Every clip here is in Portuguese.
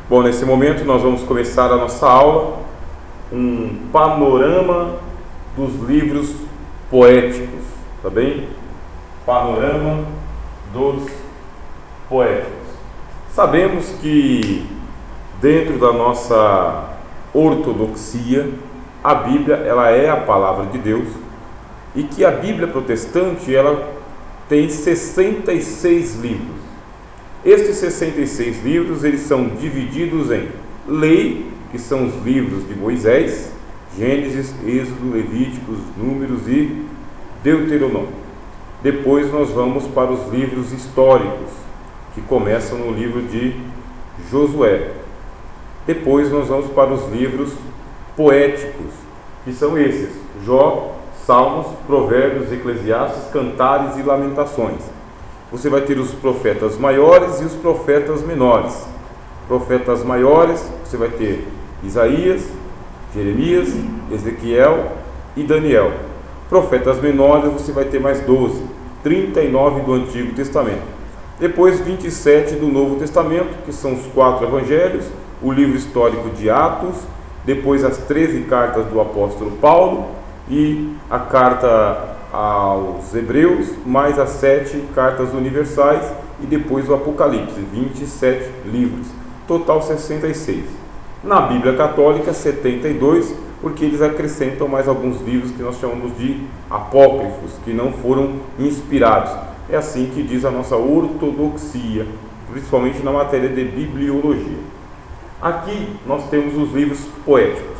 Bom, nesse momento nós vamos começar a nossa aula, um panorama dos livros poéticos, tá bem? Panorama dos poéticos. Sabemos que dentro da nossa ortodoxia, a Bíblia ela é a palavra de Deus e que a Bíblia protestante ela tem 66 livros. Estes 66 livros eles são divididos em lei, que são os livros de Moisés, Gênesis, Êxodo, Levíticos, Números e Deuteronômio. Depois nós vamos para os livros históricos, que começam no livro de Josué. Depois nós vamos para os livros poéticos, que são esses: Jó, Salmos, Provérbios, Eclesiastes, Cantares e Lamentações. Você vai ter os profetas maiores e os profetas menores. Profetas maiores, você vai ter Isaías, Jeremias, Ezequiel e Daniel. Profetas menores, você vai ter mais 12, 39 do Antigo Testamento. Depois 27 do Novo Testamento, que são os 4 evangelhos, o livro histórico de Atos, depois as 13 cartas do apóstolo Paulo e a carta aos Hebreus, mais as 7 cartas universais e depois o Apocalipse, 27 livros, total 66. Na Bíblia Católica, 72, porque eles acrescentam mais alguns livros que nós chamamos de apócrifos, que não foram inspirados. É assim que diz a nossa ortodoxia, principalmente na matéria de bibliologia. Aqui nós temos os livros poéticos.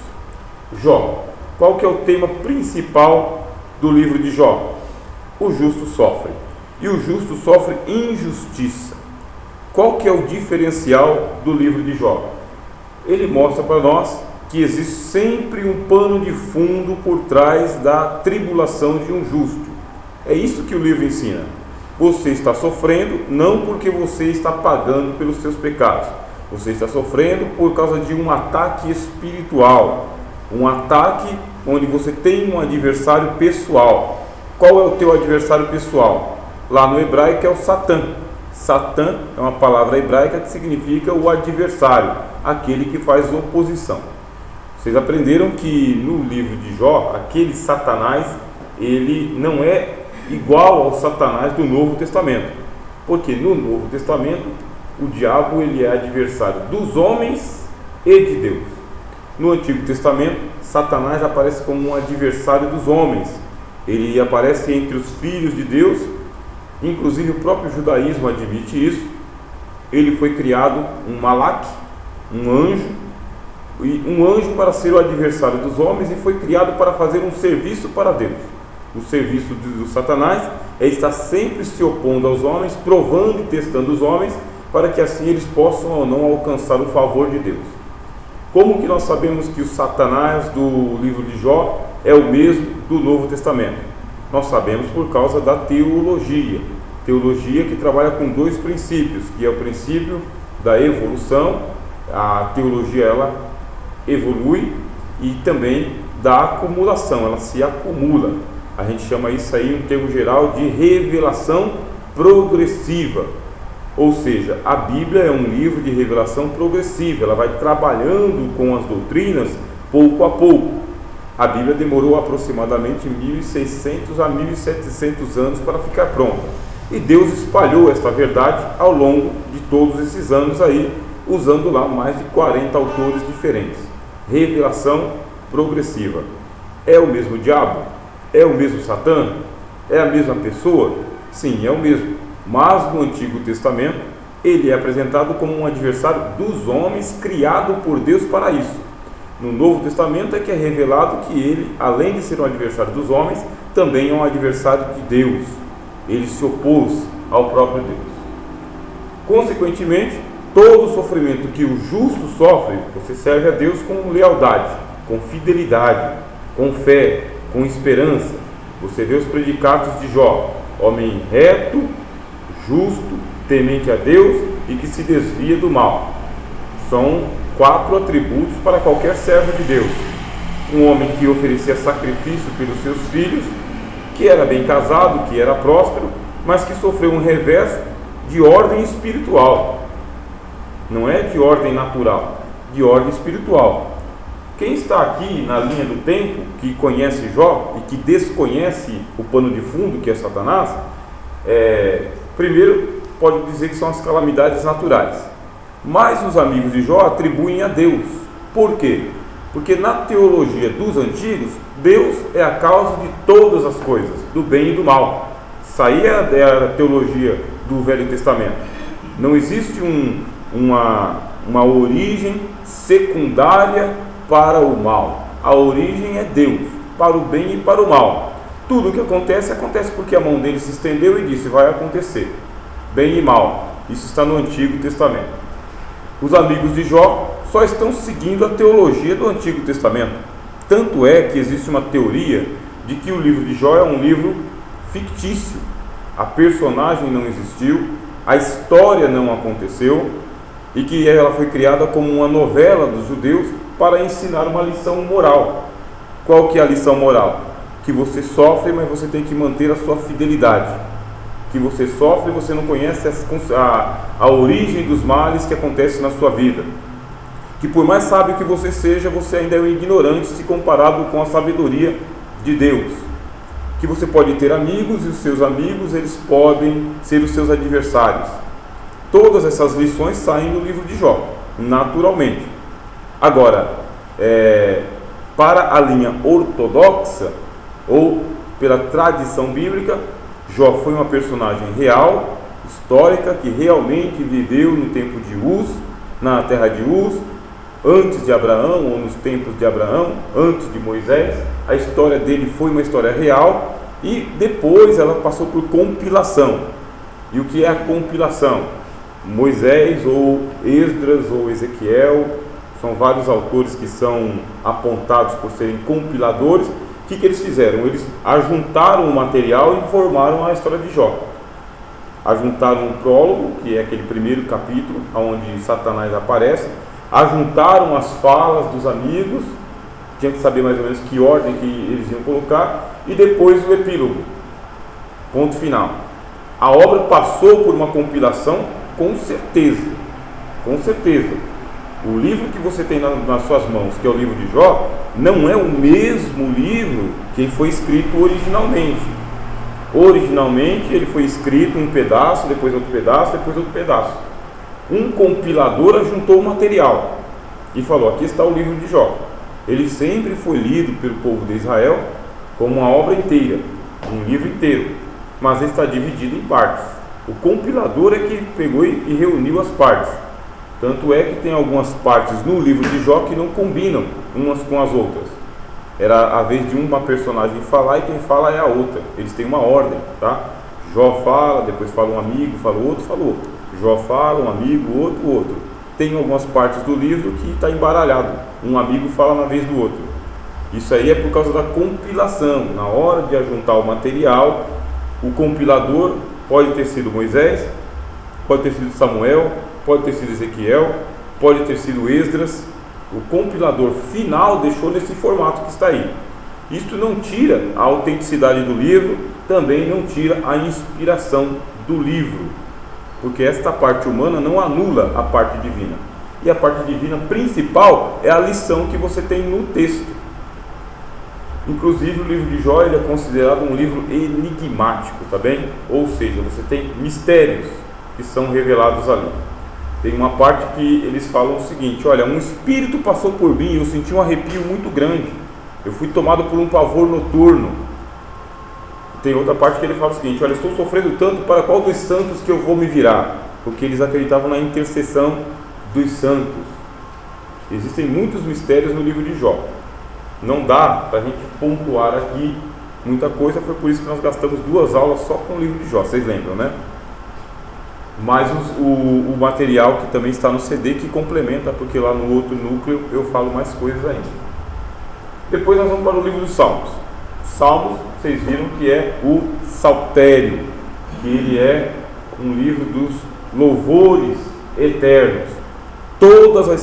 Jó. Qual que é o tema principal do livro de Jó? O justo sofre. E o justo sofre injustiça. Qual que é o diferencial do livro de Jó? Ele mostra para nós que existe sempre um pano de fundo por trás da tribulação de um justo. É isso que o livro ensina. Você está sofrendo não porque você está pagando pelos seus pecados. Você está sofrendo por causa de um ataque espiritual. Um ataque onde você tem um adversário pessoal. Qual é o teu adversário pessoal? Lá no hebraico é o Satã. Satã é uma palavra hebraica que significa o adversário, aquele que faz oposição. Vocês aprenderam que no livro de Jó, aquele Satanás, ele não é igual ao Satanás do Novo Testamento. Porque no Novo Testamento, o diabo ele é adversário dos homens e de Deus. No Antigo Testamento, Satanás aparece como um adversário dos homens. Ele aparece entre os filhos de Deus, inclusive o próprio judaísmo admite isso. Ele foi criado um malach, um anjo para ser o adversário dos homens e foi criado para fazer um serviço para Deus. O serviço do Satanás é estar sempre se opondo aos homens, provando e testando os homens, para que assim eles possam ou não alcançar o favor de Deus. Como que nós sabemos que o Satanás do livro de Jó é o mesmo do Novo Testamento? Nós sabemos por causa da teologia. Teologia que trabalha com 2 princípios, que é o princípio da evolução. A teologia ela evolui, e também da acumulação, ela se acumula. A gente chama isso aí, um termo geral, de revelação progressiva. Ou seja, a Bíblia é um livro de revelação progressiva, ela vai trabalhando com as doutrinas pouco a pouco. A Bíblia demorou aproximadamente 1.600 a 1.700 anos para ficar pronta. E Deus espalhou esta verdade ao longo de todos esses anos aí, usando lá mais de 40 autores diferentes. Revelação progressiva. É o mesmo diabo? É o mesmo Satã? É a mesma pessoa? Sim, é o mesmo. Mas no Antigo Testamento ele é apresentado como um adversário dos homens, criado por Deus para isso. No Novo Testamento é que é revelado que ele, além de ser um adversário dos homens, também é um adversário de Deus. Ele se opôs ao próprio Deus. Consequentemente, todo o sofrimento que o justo sofre, você serve a Deus com lealdade, com fidelidade, com fé, com esperança. Você vê os predicados de Jó: homem reto, justo, temente a Deus e que se desvia do mal. São 4 atributos para qualquer servo de Deus. Um homem que oferecia sacrifício pelos seus filhos, que era bem casado, que era próspero, mas que sofreu um revés de ordem espiritual. Não é de ordem natural, de ordem espiritual. Quem está aqui na linha do tempo, que conhece Jó e que desconhece o pano de fundo, que é Satanás, primeiro pode dizer que são as calamidades naturais. Mas os amigos de Jó atribuem a Deus. Por quê? Porque na teologia dos antigos, Deus é a causa de todas as coisas, do bem e do mal. Isso aí é a teologia do Velho Testamento. Não existe uma origem secundária para o mal. A origem é Deus, para o bem e para o mal. Tudo o que acontece, acontece porque a mão dele se estendeu e disse: vai acontecer, bem e mal. Isso está no Antigo Testamento. Os amigos de Jó só estão seguindo a teologia do Antigo Testamento. Tanto é que existe uma teoria de que o livro de Jó é um livro fictício. A personagem não existiu, a história não aconteceu, e que ela foi criada como uma novela dos judeus para ensinar uma lição moral. Qual que é a lição moral? Que você sofre, mas você tem que manter a sua fidelidade. Que você sofre e você não conhece a origem dos males que acontecem na sua vida. Que por mais sábio que você seja, você ainda é um ignorante se comparado com a sabedoria de Deus. Que você pode ter amigos e os seus amigos, eles podem ser os seus adversários. Todas essas lições saem do livro de Jó, naturalmente. Agora, para a linha ortodoxa, ou pela tradição bíblica, Jó foi uma personagem real, histórica, que realmente viveu no tempo de Uz, na terra de Uz, antes de Abraão, ou nos tempos de Abraão, antes de Moisés. A história dele foi uma história real, e depois ela passou por compilação. E o que é a compilação? Moisés, ou Esdras, ou Ezequiel, são vários autores que são apontados por serem compiladores. O que eles fizeram? Eles ajuntaram o material e formaram a história de Jó. Ajuntaram um prólogo, que é aquele primeiro capítulo, onde Satanás aparece. Ajuntaram as falas dos amigos, tinha que saber mais ou menos que ordem que eles iam colocar, e depois o epílogo, ponto final. A obra passou por uma compilação, com certeza, com certeza. O livro que você tem nas suas mãos, que é o livro de Jó, não é o mesmo livro que foi escrito originalmente. Originalmente ele foi escrito um pedaço, depois outro pedaço, depois outro pedaço. Um compilador ajuntou o material e falou: aqui está o livro de Jó. Ele sempre foi lido pelo povo de Israel como uma obra inteira, um livro inteiro, mas ele está dividido em partes. O compilador é que pegou e reuniu as partes. Tanto é que tem algumas partes no livro de Jó que não combinam umas com as outras. Era a vez de uma personagem falar e quem fala é a outra. Eles têm uma ordem, tá? Jó fala, depois fala um amigo, fala o outro, fala o outro. Jó fala, um amigo, outro. Tem algumas partes do livro que está embaralhado. Um amigo fala na vez do outro. Isso aí é por causa da compilação. Na hora de ajuntar o material, o compilador pode ter sido Moisés, pode ter sido Samuel, pode ter sido Ezequiel, pode ter sido Esdras. O compilador final deixou nesse formato que está aí. Isto não tira a autenticidade do livro, também não tira a inspiração do livro, porque esta parte humana não anula a parte divina. E a parte divina principal é a lição que você tem no texto. Inclusive o livro de Jó ele é considerado um livro enigmático, tá bem? Ou seja, você tem mistérios que são revelados ali. Tem uma parte que eles falam o seguinte: olha, um espírito passou por mim e eu senti um arrepio muito grande. Eu fui tomado por um pavor noturno. Tem outra parte que ele fala o seguinte: olha, estou sofrendo tanto, para qual dos santos que eu vou me virar? Porque eles acreditavam na intercessão dos santos. Existem muitos mistérios no livro de Jó. Não dá para a gente pontuar aqui muita coisa, foi por isso que nós gastamos 2 aulas só com o livro de Jó, vocês lembram, né? Mas o material que também está no CD que complementa, porque lá no outro núcleo eu falo mais coisas ainda. Depois nós vamos para o livro dos Salmos. Salmos, vocês viram que é o saltério, que ele é um livro dos louvores eternos. Todas as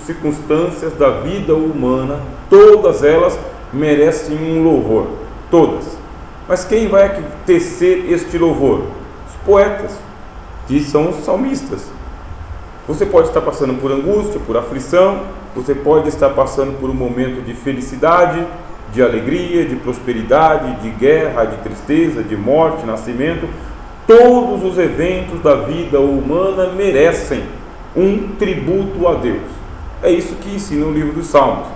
circunstâncias da vida humana, todas elas merecem um louvor, todas. Mas quem vai tecer este louvor? Os poetas, que são os salmistas. Você pode estar passando por angústia, por aflição, você pode estar passando por um momento de felicidade, de alegria, de prosperidade, de guerra, de tristeza, de morte, nascimento. Todos os eventos da vida humana merecem um tributo a Deus. É isso que ensina o livro dos Salmos.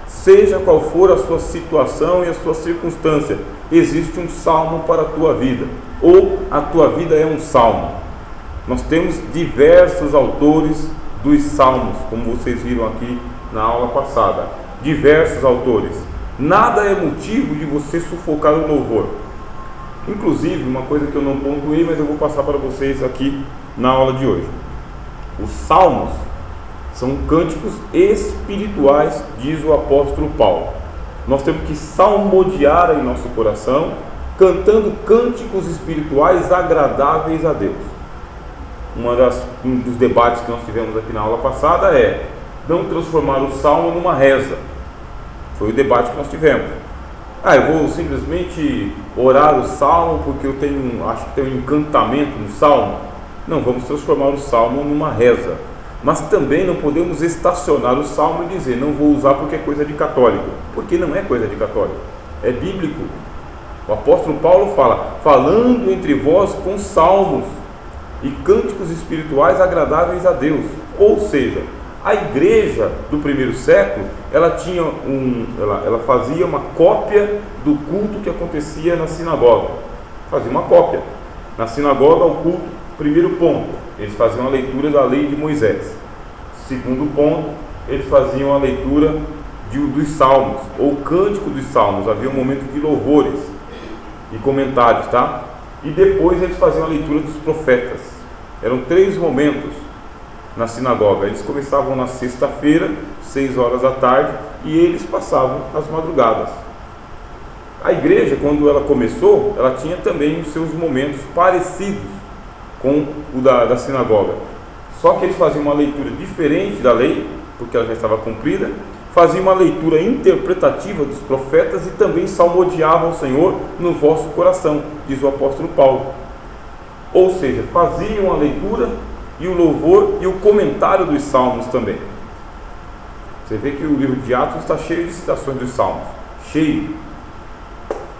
Seja qual for a sua situação e a sua circunstância, existe um salmo para a tua vida, ou a tua vida é um salmo. Nós temos diversos autores dos salmos, como vocês viram aqui na aula passada. Diversos autores. Nada é motivo de você sufocar o louvor. Inclusive, uma coisa que eu não pontuei, mas eu vou passar para vocês aqui na aula de hoje. Os salmos são cânticos espirituais, diz o apóstolo Paulo. Nós temos que salmodiar em nosso coração, cantando cânticos espirituais agradáveis a Deus. Um dos debates que nós tivemos aqui na aula passada é não transformar o salmo numa reza. Foi o debate que nós tivemos. Eu vou simplesmente orar o salmo porque acho que tem um encantamento no salmo. Não, vamos transformar o salmo numa reza. Mas também não podemos estacionar o salmo e dizer, não vou usar porque é coisa de católico. Porque não é coisa de católico, é bíblico. O apóstolo Paulo fala, falando entre vós com salmos e cânticos espirituais agradáveis a Deus. Ou seja, a igreja do primeiro século, ela fazia uma cópia do culto que acontecia na sinagoga. Fazia uma cópia. Na sinagoga, o culto, primeiro ponto, eles faziam a leitura da lei de Moisés. Segundo ponto, eles faziam a leitura dos salmos, ou cântico dos salmos. Havia um momento de louvores e comentários, tá? E depois eles faziam a leitura dos profetas. Eram 3 momentos na sinagoga. Eles começavam na sexta-feira, 6 horas da tarde, e eles passavam as madrugadas. A igreja, quando ela começou, ela tinha também os seus momentos parecidos com o da sinagoga. Só que eles faziam uma leitura diferente da lei, porque ela já estava cumprida, faziam uma leitura interpretativa dos profetas e também salmodiavam o Senhor no vosso coração, diz o apóstolo Paulo. Ou seja, faziam a leitura e o louvor e o comentário dos salmos também. Você vê que o livro de Atos está cheio de citações dos salmos, cheio.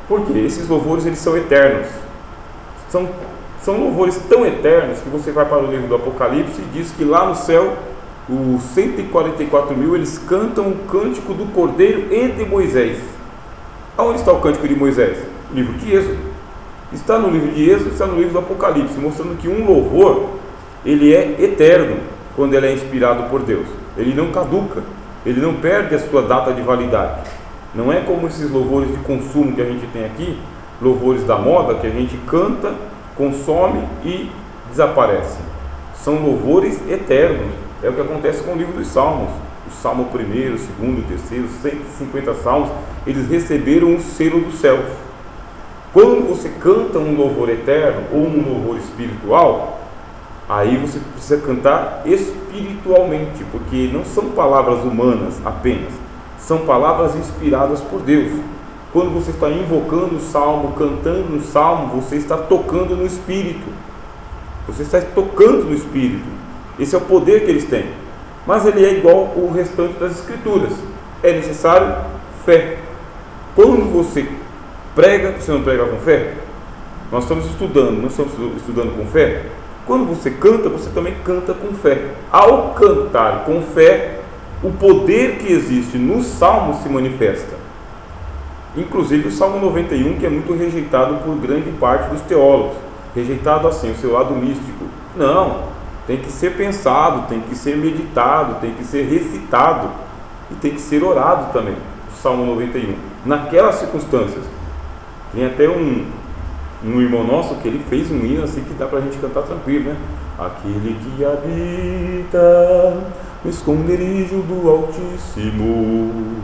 Por quê? Esses louvores eles são eternos. São louvores tão eternos que você vai para o livro do Apocalipse e diz que lá no céu os 144 mil eles cantam o cântico do Cordeiro e de Moisés. Aonde está o cântico de Moisés? No livro de Êxodo. Está no livro de Êxodo, está no livro do Apocalipse, mostrando que um louvor ele é eterno quando ele é inspirado por Deus. Ele não caduca, ele não perde a sua data de validade. Não é como esses louvores de consumo que a gente tem aqui, louvores da moda, que a gente canta, consome e desaparece. São louvores eternos. É o que acontece com o livro dos Salmos. O Salmo 1º, 2º, 3º, 150 salmos, eles receberam o selo dos céus. Quando você canta um louvor eterno ou um louvor espiritual, aí você precisa cantar espiritualmente, porque não são palavras humanas apenas, são palavras inspiradas por Deus. Quando você está invocando o salmo, cantando um salmo, você está tocando no Espírito. Você está tocando no Espírito. Esse é o poder que eles têm. Mas ele é igual ao restante das Escrituras. É necessário fé. Quando você prega, você não prega com fé? Nós estamos estudando, não estamos estudando com fé? Quando você canta, você também canta com fé. Ao cantar com fé, o poder que existe no salmo se manifesta. Inclusive o Salmo 91, que é muito rejeitado por grande parte dos teólogos. Rejeitado assim, o seu lado místico. Não, tem que ser pensado, tem que ser meditado, tem que ser recitado e tem que ser orado também. O Salmo 91, naquelas circunstâncias. Tem até um irmão nosso que ele fez um hino assim que dá pra gente cantar tranquilo, né? Aquele que habita no esconderijo do Altíssimo,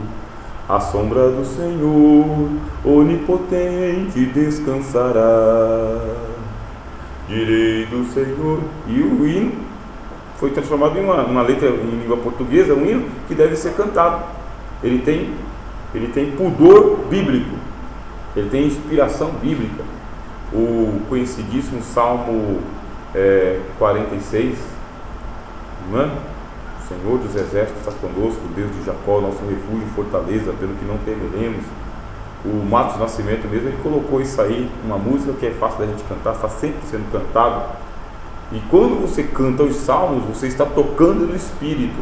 à sombra do Senhor onipotente descansará. Direi do Senhor. E o hino foi transformado em uma letra em língua portuguesa, um hino que deve ser cantado. Ele tem pudor bíblico, ele tem inspiração bíblica. O conhecidíssimo Salmo 46 não é? O Senhor dos Exércitos está conosco, o Deus de Jacó, nosso refúgio e fortaleza, pelo que não temeremos. O Matos Nascimento mesmo, ele colocou isso aí, uma música que é fácil da gente cantar, está sempre sendo cantado. E quando você canta os salmos, você está tocando no Espírito,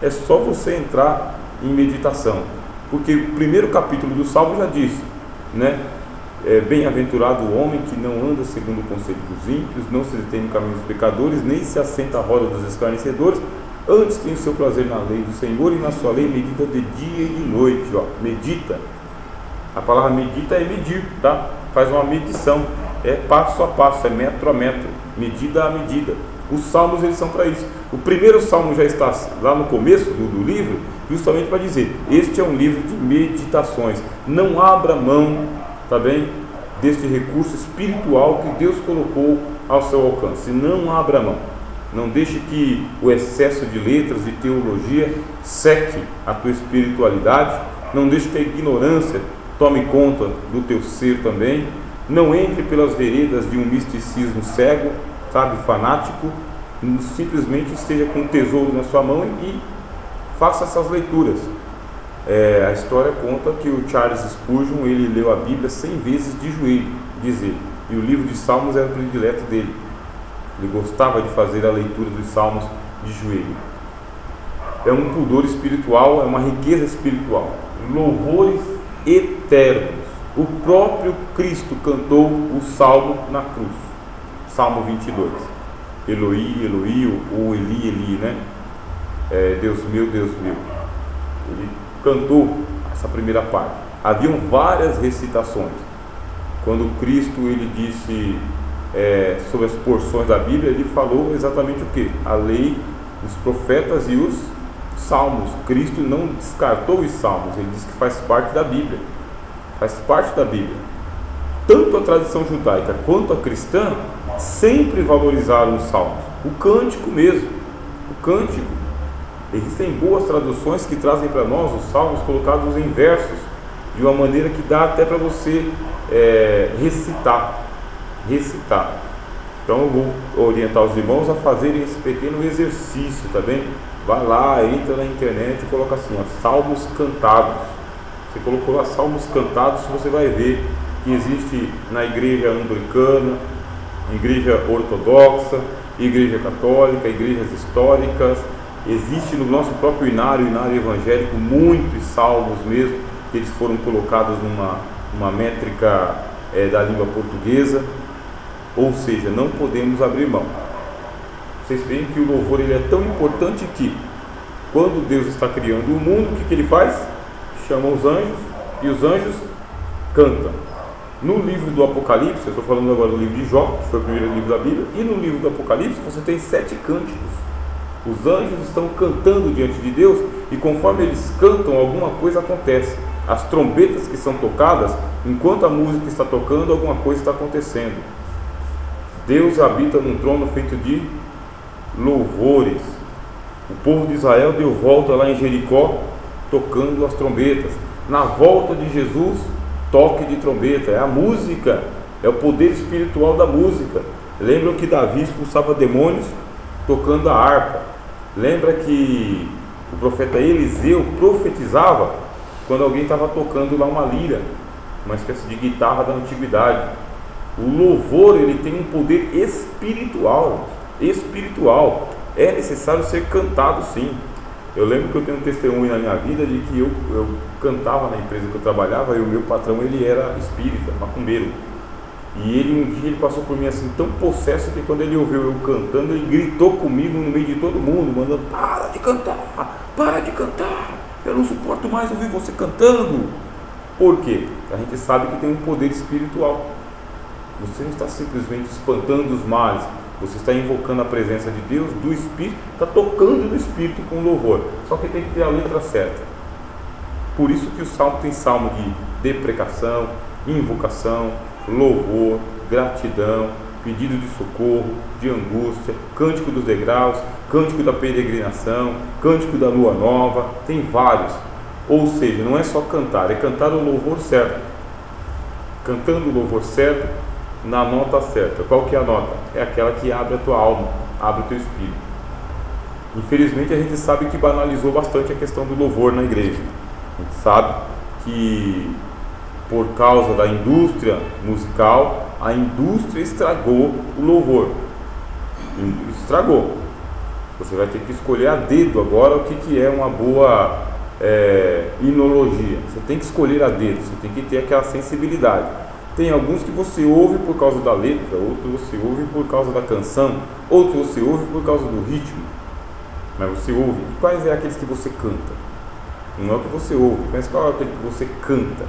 é só você entrar em meditação, porque o primeiro capítulo do Salmo já diz, né? Bem-aventurado o homem que não anda segundo o conselho dos ímpios, não se detém no caminho dos pecadores, nem se assenta à roda dos escarnecedores, antes tem o seu prazer na lei do Senhor, e na sua lei medita de dia e de noite. Medita, a palavra medita é medir, tá? Faz uma medição, é passo a passo, é metro a metro, medida a medida. Os salmos, eles são para isso. O primeiro salmo já está lá no começo do livro, justamente para dizer, este é um livro de meditações. Não abra mão, tá bem, deste recurso espiritual que Deus colocou ao seu alcance. Não abra mão. Não deixe que o excesso de letras e teologia seque a tua espiritualidade. Não deixe que a ignorância tome conta do teu ser também. Não entre pelas veredas de um misticismo cego, sabe, fanático. Simplesmente esteja com um tesouro na sua mão e faça essas leituras. A história conta que o Charles Spurgeon, ele leu a Bíblia 100 vezes de joelho, diz ele, e o livro de Salmos era o predileto dele. Ele gostava de fazer a leitura dos Salmos de joelho. É um pudor espiritual, é uma riqueza espiritual, louvores eternos. O próprio Cristo cantou o Salmo na cruz, Salmo 22. Eloi, Eloi, ou Eli, Eli, né? Deus meu, ele cantou essa primeira parte. Haviam várias recitações. Quando Cristo, ele disse sobre as porções da Bíblia, ele falou exatamente o que? A lei, os profetas e os salmos. Cristo não descartou os salmos, ele disse que faz parte da Bíblia. Faz parte da Bíblia. Tanto a tradição judaica quanto a cristã sempre valorizaram os salmos. O cântico mesmo, o cântico. Existem boas traduções que trazem para nós os salmos colocados em versos, de uma maneira que dá até para você recitar. Então eu vou orientar os irmãos a fazerem esse pequeno exercício, tá bem? Vai lá, entra na internet e coloca assim, salmos cantados. Você colocou lá salmos cantados, você vai ver que existe na igreja anglicana, igreja ortodoxa, igreja católica, igrejas históricas. Existe no nosso próprio inário evangélico, muitos salmos mesmo, que eles foram colocados numa métrica da língua portuguesa. Ou seja, não podemos abrir mão. Vocês veem que o louvor, ele é tão importante que, quando Deus está criando o mundo, o que ele faz? Chama os anjos, e os anjos cantam. No livro do Apocalipse, eu estou falando agora do livro de Jó, que foi o primeiro livro da Bíblia, e no livro do Apocalipse você tem 7 cânticos. Os anjos estão cantando diante de Deus, e conforme eles cantam, alguma coisa acontece. As trombetas que são tocadas, enquanto a música está tocando, alguma coisa está acontecendo. Deus habita num trono feito de louvores. O povo de Israel deu volta lá em Jericó, tocando as trombetas. Na volta de Jesus, toque de trombeta. É a música, é o poder espiritual da música. Lembram que Davi expulsava demônios tocando a harpa. Lembra que o profeta Eliseu profetizava quando alguém estava tocando lá uma lira, uma espécie de guitarra da antiguidade. O louvor, ele tem um poder espiritual. É necessário ser cantado, sim. Eu lembro que eu tenho um testemunho na minha vida de que eu cantava na empresa que eu trabalhava, e o meu patrão, ele era espírita, macumbeiro. E ele, um dia, ele passou por mim assim, tão possesso, que quando ele ouviu eu cantando, ele gritou comigo no meio de todo mundo, mandando: para de cantar, eu não suporto mais ouvir você cantando. Por quê? A gente sabe que tem um poder espiritual. Você não está simplesmente espantando os males, você está invocando a presença de Deus, do Espírito, está tocando no Espírito com louvor. Só que tem que ter a letra certa. Por isso que o salmo tem salmo de deprecação, invocação, louvor, gratidão, pedido de socorro, de angústia, cântico dos degraus, cântico da peregrinação, cântico da lua nova. Tem vários. Ou seja, não é só cantar, é cantar o louvor certo. Cantando o louvor certo, na nota certa. Qual que é a nota? É aquela que abre a tua alma, abre o teu espírito. Infelizmente a gente sabe que banalizou bastante a questão do louvor na igreja. A gente sabe que por causa da indústria musical, a indústria estragou o louvor. Estragou. Você vai ter que escolher a dedo agora o que é uma boa hinologia. Você tem que escolher a dedo, você tem que ter aquela sensibilidade. Tem alguns que você ouve por causa da letra, outros você ouve por causa da canção, outros você ouve por causa do ritmo. Mas você ouve. E quais é aqueles que você canta? Não é o que você ouve, mas qual é aquele que você canta?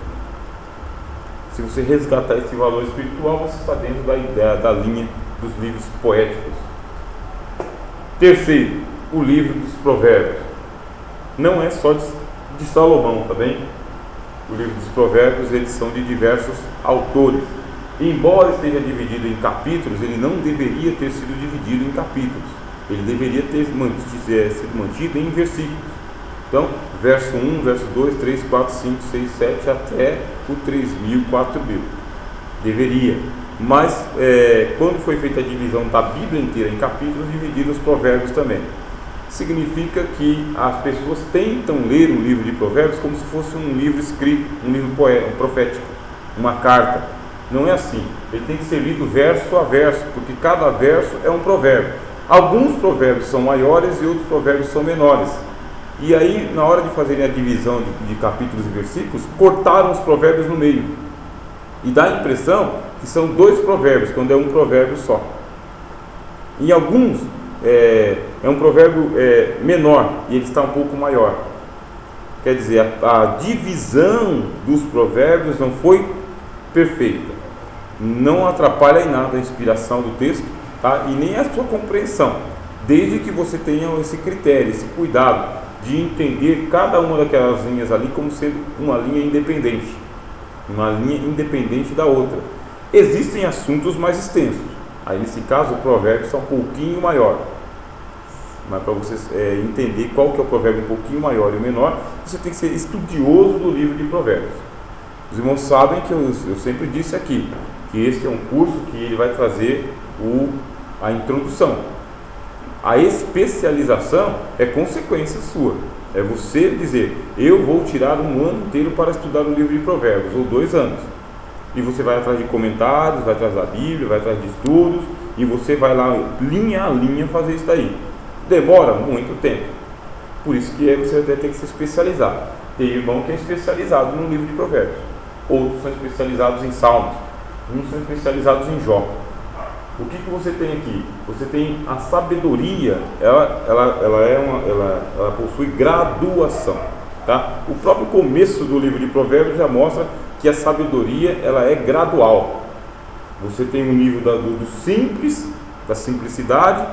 Se você resgatar esse valor espiritual, você está dentro da ideia, da linha dos livros poéticos. Terceiro, o livro dos Provérbios. Não é só de Salomão, tá bem? O livro dos Provérbios, eles são de diversos autores. Embora esteja dividido em capítulos, ele não deveria ter sido dividido em capítulos. Ele deveria ter sido mantido em versículos. Então, verso 1, verso 2, 3, 4, 5, 6, 7, até o 3.000, 4.000. Deveria. Mas, quando foi feita a divisão da Bíblia inteira em capítulos, dividiram os provérbios também. Significa que as pessoas tentam ler o livro de provérbios como se fosse um livro escrito, um livro profético, uma carta. Não é assim. Ele tem que ser lido verso a verso, porque cada verso é um provérbio. Alguns provérbios são maiores e outros provérbios são menores. E aí, na hora de fazerem a divisão de capítulos e versículos, cortaram os provérbios no meio. E dá a impressão que são dois provérbios, quando é um provérbio só. Em alguns, é um provérbio menor e ele está um pouco maior. Quer dizer, a divisão dos provérbios não foi perfeita. Não atrapalha em nada a inspiração do texto, tá? E nem a sua compreensão, desde que você tenha esse critério, esse cuidado de entender cada uma daquelas linhas ali como sendo uma linha independente da outra. Existem assuntos mais extensos, aí nesse caso o provérbio está um pouquinho maior, mas para você entender qual que é o provérbio um pouquinho maior e o menor, você tem que ser estudioso do livro de provérbios. Os irmãos sabem que eu sempre disse aqui que este é um curso que ele vai trazer a introdução. A especialização é consequência sua. É você dizer, eu vou tirar um ano inteiro para estudar o livro de provérbios, ou 2 anos. E você vai atrás de comentários, vai atrás da Bíblia, vai atrás de estudos, e você vai lá, linha a linha, fazer isso daí. Demora muito tempo. Por isso que você vai ter que se especializar. Tem irmão que é especializado no livro de provérbios. Outros são especializados em salmos. Uns são especializados em Jó. O que você tem aqui? Você tem a sabedoria, ela possui graduação, tá? O próprio começo do livro de Provérbios já mostra que a sabedoria ela é gradual. Você tem um nível do simples, da simplicidade,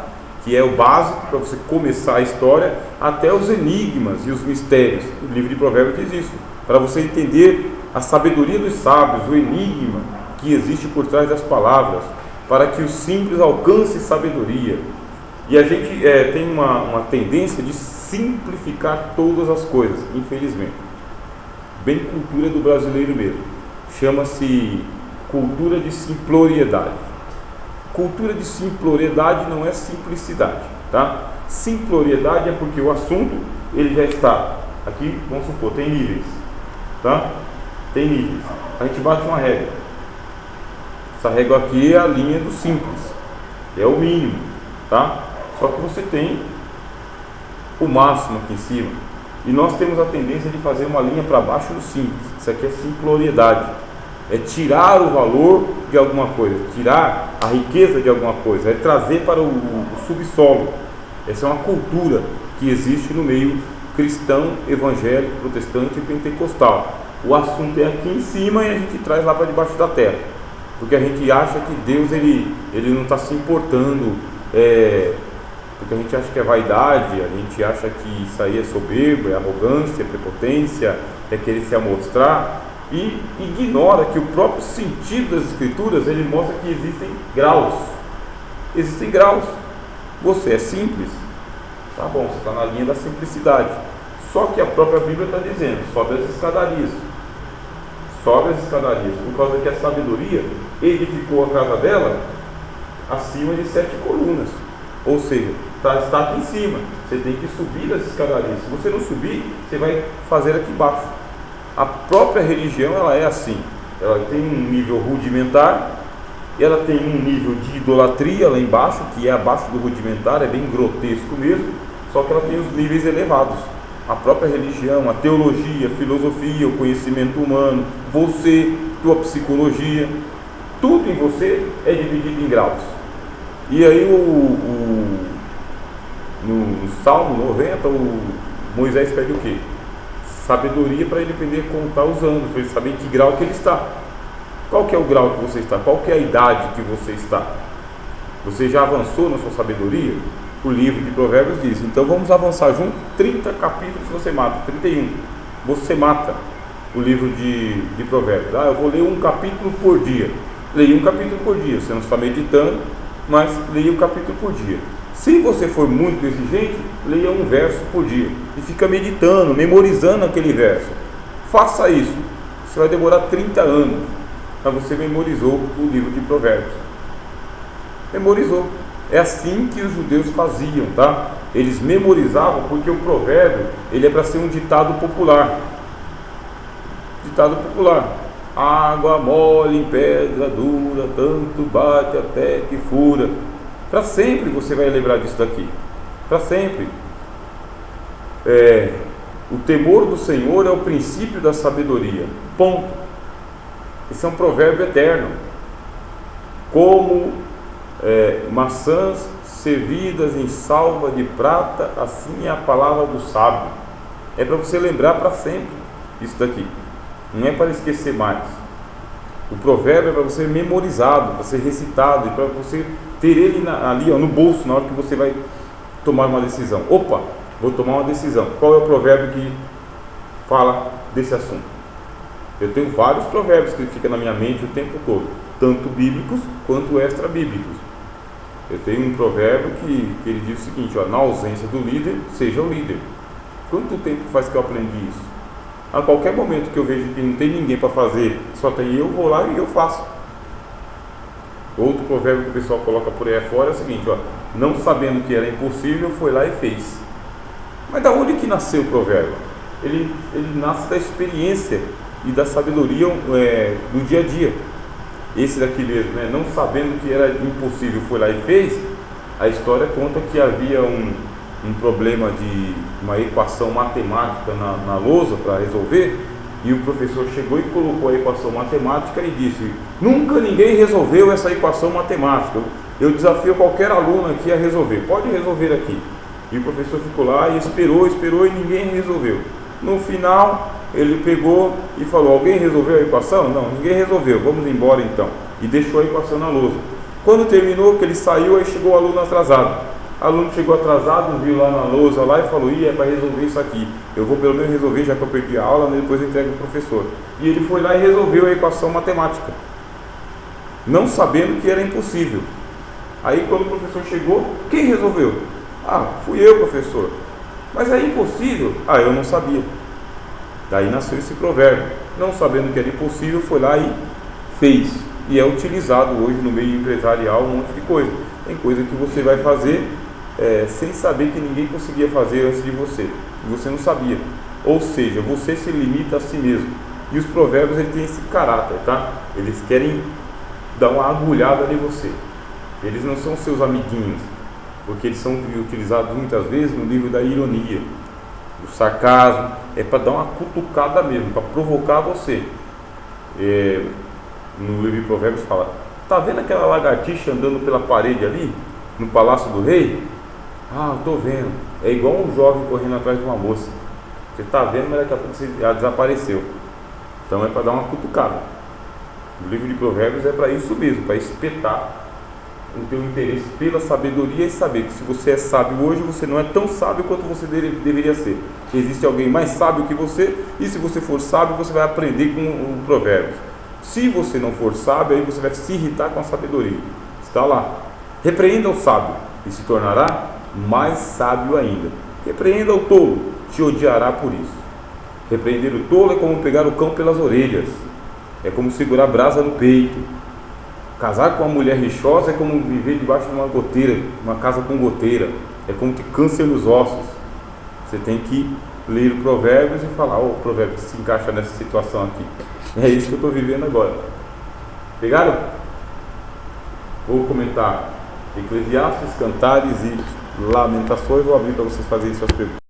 que é o básico para você começar a história, até os enigmas e os mistérios. O livro de Provérbios diz isso, para você entender a sabedoria dos sábios, o enigma que existe por trás das palavras, para que o simples alcance sabedoria. E a gente tem uma tendência de simplificar todas as coisas, infelizmente. Bem cultura do brasileiro mesmo. Chama-se cultura de simploriedade. Cultura de simploriedade não é simplicidade, tá? Simploriedade é porque o assunto ele já está aqui, vamos supor, tem níveis, tá? Tem níveis. A gente bate uma regra. Essa régua aqui é a linha do simples, é o mínimo, tá? Só que você tem o máximo aqui em cima, e nós temos a tendência de fazer uma linha para baixo do simples. Isso aqui é simploriedade, é tirar o valor de alguma coisa, tirar a riqueza de alguma coisa, é trazer para o subsolo. Essa é uma cultura que existe no meio cristão, evangélico, protestante e pentecostal. O assunto é aqui em cima e a gente traz lá para debaixo da terra, porque a gente acha que Deus ele não está se importando, porque a gente acha que é vaidade, a gente acha que isso aí é soberbo, é arrogância, é prepotência, é querer se amostrar, e ignora que o próprio sentido das Escrituras ele mostra que existem graus. Existem graus. Você é simples, tá bom, você está na linha da simplicidade. Só que a própria Bíblia está dizendo, sobe as escadarias. Sobe as escadarias, por causa que a sabedoria edificou a casa dela acima de 7 colunas. Ou seja, está aqui em cima, você tem que subir as escadarias. Se você não subir, você vai fazer aqui embaixo. A própria religião, ela é assim, ela tem um nível rudimentar, ela tem um nível de idolatria lá embaixo, que é abaixo do rudimentar, é bem grotesco mesmo, só que ela tem os níveis elevados. A própria religião, a teologia, a filosofia, o conhecimento humano, você, tua psicologia, tudo em você é dividido em graus. E aí no Salmo 90, o Moisés pede o quê? Sabedoria para ele aprender a contar os anos, para ele saber em que grau que ele está. Qual que é o grau que você está? Qual que é a idade que você está? Você já avançou na sua sabedoria? O livro de Provérbios diz. Então vamos avançar junto. 30 capítulos você mata, 31. Você mata o livro de Provérbios. Eu vou ler um capítulo por dia. Leia um capítulo por dia. Você não está meditando, mas leia um capítulo por dia. Se você for muito exigente, leia um verso por dia. E fica meditando, memorizando aquele verso. Faça isso. Você vai demorar 30 anos. Mas você memorizou o livro de Provérbios. Memorizou. É assim que os judeus faziam, tá? Eles memorizavam porque o provérbio, ele é para ser um ditado popular. Ditado popular. Água mole em pedra dura, tanto bate até que fura. Para sempre você vai lembrar disso daqui. Para sempre. O temor do Senhor é o princípio da sabedoria. Ponto. Esse é um provérbio eterno. Como maçãs servidas em salva de prata, assim é a palavra do sábio. É para você lembrar para sempre isso daqui. Não é para esquecer mais. O provérbio é para você memorizado, para ser recitado, e para você ter ele ali no bolso, na hora que você vai tomar uma decisão. Opa, vou tomar uma decisão. Qual é o provérbio que fala desse assunto? Eu tenho vários provérbios que ficam na minha mente o tempo todo, tanto bíblicos quanto extra-bíblicos. Eu tenho um provérbio que ele diz o seguinte, na ausência do líder, seja o líder. Quanto tempo faz que eu aprendi isso? A qualquer momento que eu vejo que não tem ninguém para fazer, só tem eu, vou lá e eu faço. Outro provérbio que o pessoal coloca por aí fora é o seguinte, não sabendo que era impossível, foi lá e fez. Mas da onde que nasceu o provérbio? Ele nasce da experiência e da sabedoria no dia a dia. Esse daqui mesmo, não sabendo que era impossível, foi lá e fez. A história conta que havia um problema de uma equação matemática na lousa para resolver, e o professor chegou e colocou a equação matemática e disse, nunca ninguém resolveu essa equação matemática, eu desafio qualquer aluno aqui a resolver, pode resolver aqui. E o professor ficou lá e esperou e ninguém resolveu. No final ele pegou e falou, alguém resolveu a equação? Não, ninguém resolveu, vamos embora então. E deixou a equação na lousa. Quando terminou, que ele saiu, aí chegou o aluno atrasado. O aluno chegou atrasado, viu lá na lousa lá e falou, é para resolver isso aqui, eu vou pelo menos resolver, já que eu perdi a aula, depois eu entrego para o professor. E ele foi lá e resolveu a equação matemática, não sabendo que era impossível. Aí quando o professor chegou, quem resolveu? Fui eu, professor. Mas é impossível? Eu não sabia. Daí nasceu esse provérbio, não sabendo que era impossível, foi lá e fez. E é utilizado hoje no meio empresarial um monte de coisa. Tem coisa que você vai fazer sem saber que ninguém conseguia fazer antes de você, e você não sabia. Ou seja, você se limita a si mesmo. E os provérbios têm esse caráter, tá? Eles querem dar uma agulhada em você. Eles não são seus amiguinhos, porque eles são utilizados muitas vezes no livro da ironia, do sarcasmo. É para dar uma cutucada mesmo, para provocar você. No livro de Provérbios fala, tá vendo aquela lagartixa andando pela parede ali, no palácio do rei? Estou vendo. É igual um jovem correndo atrás de uma moça. Você está vendo, mas daqui a pouco ela desapareceu. Então é para dar uma cutucada. O livro de Provérbios é para isso mesmo, para espetar o teu interesse pela sabedoria e saber que se você é sábio hoje, você não é tão sábio quanto você deveria ser. Existe alguém mais sábio que você, e se você for sábio, você vai aprender com o Provérbios. Se você não for sábio, aí você vai se irritar com a sabedoria. Está lá. Repreenda o sábio e se tornará mais sábio ainda. Repreenda o tolo, te odiará por isso. Repreender o tolo é como pegar o cão pelas orelhas. É como segurar brasa no peito. Casar com uma mulher rixosa é como viver debaixo de uma goteira, uma casa com goteira. É como ter câncer nos ossos. Você tem que ler o Provérbios e falar, o Provérbios se encaixa nessa situação aqui. É isso que eu estou vivendo agora. Pegaram? Vou comentar Eclesiastes, Cantares e Lamentações. Vou abrir para vocês fazerem suas perguntas.